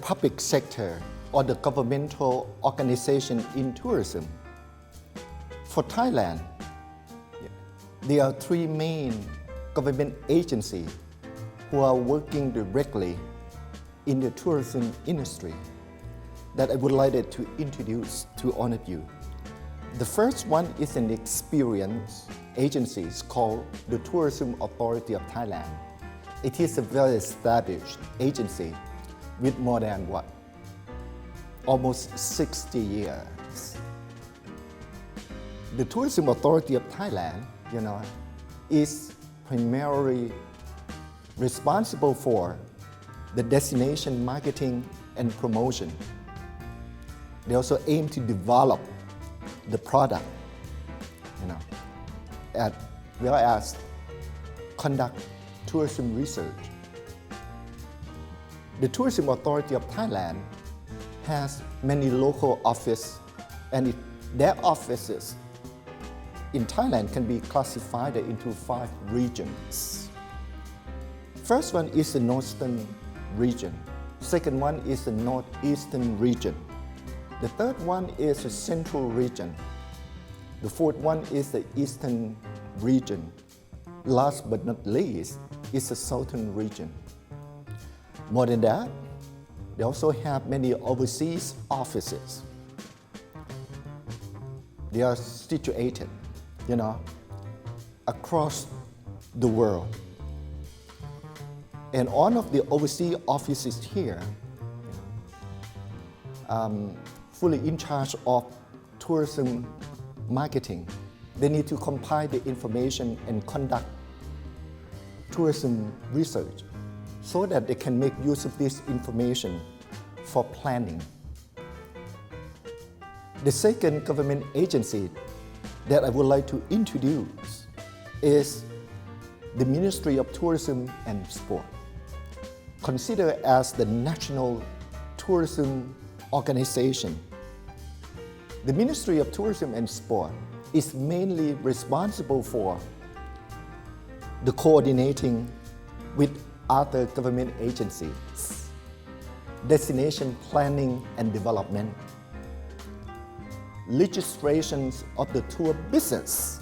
public sector or the governmental organization in tourism. For Thailand, there are three main government agencies who are working directly in the tourism industry that I would like to introduce to all of you. The first one is an experienced agency called the Tourism Authority of Thailand. It is a well-established agency with more than almost 60 years. The Tourism Authority of Thailand, is primarily responsible for the destination marketing and promotion. They also aim to develop the product, as well as conduct tourism research. The Tourism Authority of Thailand has many local offices, and their offices in Thailand can be classified into 5 regions. First one is the Northern region. Second one is the Northeastern region. The third one is the Central region. The fourth one is the Eastern region. Last but not least is the Southern region. More than that, they also have many overseas offices. They are situated, across the world. And all of the overseas offices here fully in charge of tourism marketing. They need to compile the information and conduct tourism research so that they can make use of this information for planning. The second government agency that I would like to introduce is the Ministry of Tourism and Sport, considered as the national tourism organization. The Ministry of Tourism and Sport is mainly responsible for the coordinating with other government agencies, destination planning and development, legislations of the tour business,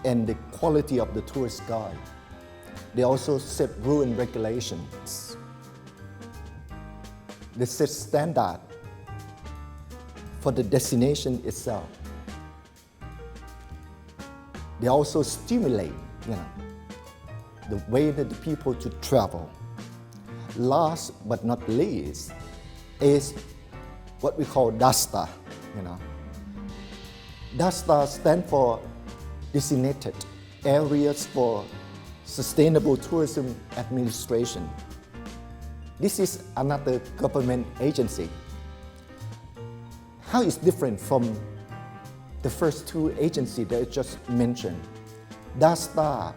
and the quality of the tourist guide. They also set rules and regulations. They set standard for the destination itself. They also stimulate, the way that the people to travel. Last but not least is what we call DASTA. DASTA stands for Designated Areas for Sustainable Tourism Administration. This is another government agency. How is different from the first 2 agencies that I just mentioned? DASTA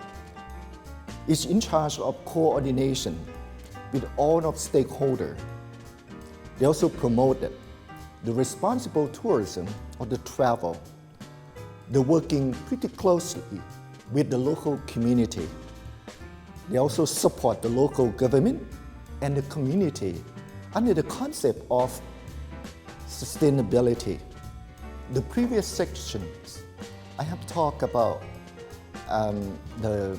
is in charge of coordination with all of stakeholders. They also promoted the responsible tourism or the travel. They're working pretty closely with the local community. They also support the local government and the community under the concept of sustainability. The previous sections, I have talked about the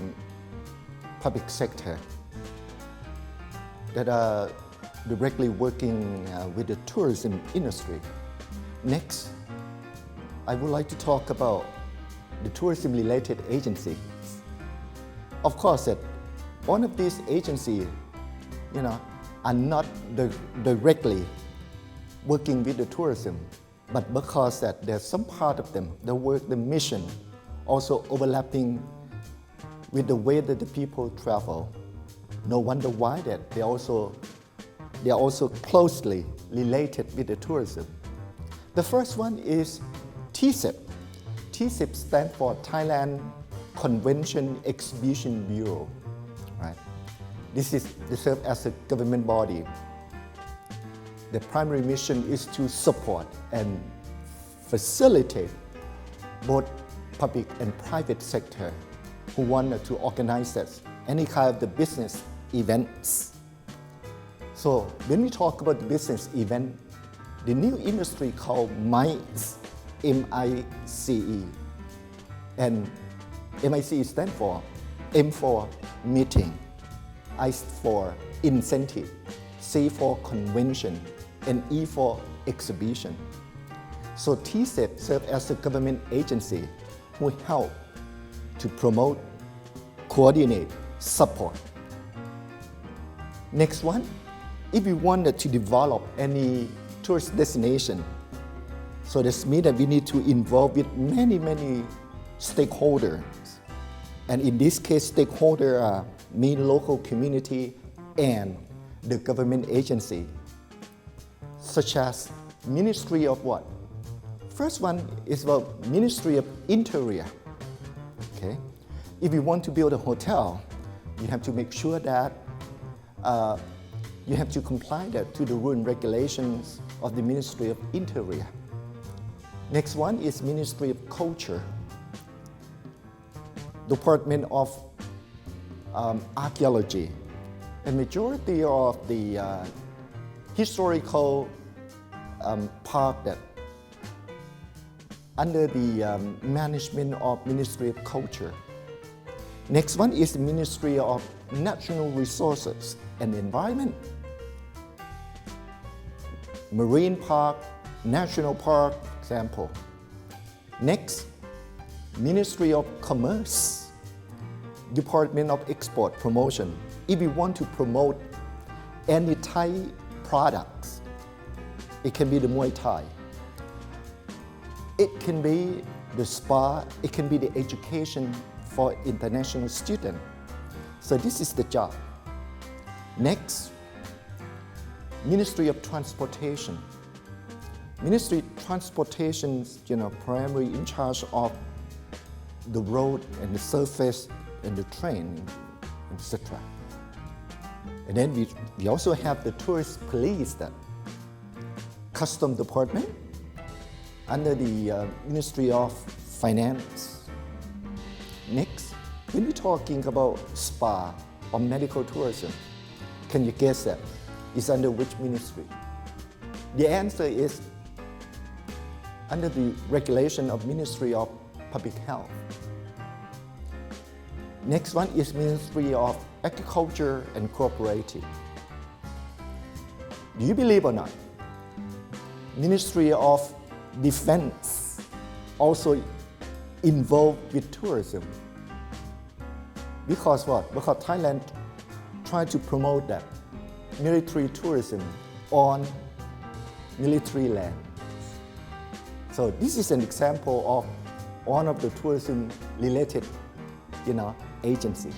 public sector that are directly working with the tourism industry. Next, I would like to talk about the tourism-related agencies. Of course, that one of these agencies, are not directly working with the tourism, but because that there's some part of them that work the mission, also overlapping with the way that the people travel. No wonder why that they are also closely related with the tourism. The first one is TCEP. TCEP stands for Thailand Convention Exhibition Bureau. Right? This serves as a government body. The primary mission is to support and facilitate both public and private sector who want to organize any kind of the business events. So when we talk about the business event, the new industry called MICE, M-I-C-E, and MICE stands for M for meeting, I for incentive, C for convention, and E for exhibition. So TCEP serves as a government agency who help to promote, coordinate, support. Next one, if we wanted to develop any tourist destination, so this means that we need to involve with many stakeholders. And in this case, stakeholder mean local community and the government agency, such as Ministry of what? First one is about Ministry of Interior. Okay, if you want to build a hotel, you have to make sure that you have to comply to the rule and regulations of the Ministry of Interior. Next one is Ministry of Culture, Department of Archaeology. A majority of the historical park that under the management of Ministry of Culture. Next one is the Ministry of Natural Resources and Environment. Marine Park, National Park, example. Next, Ministry of Commerce, Department of Export Promotion. If we want to promote any Thai products, it can be the Muay Thai, it can be the spa, it can be the education for international students. So this is the job. Next, Ministry of Transportation. Ministry of Transportation, primarily in charge of the road and the surface and the train, etc. And then we also have the tourist police, that Custom Department under the Ministry of Finance. Next, when we're talking about spa or medical tourism, can you guess that? It's under which ministry? The answer is under the regulation of Ministry of Public Health. Next one is Ministry of Agriculture and Cooperative. Do you believe or not? Ministry of Defense also involved with tourism. Because what? Because Thailand tried to promote that military tourism on military land. So this is an example of one of the tourism related agency.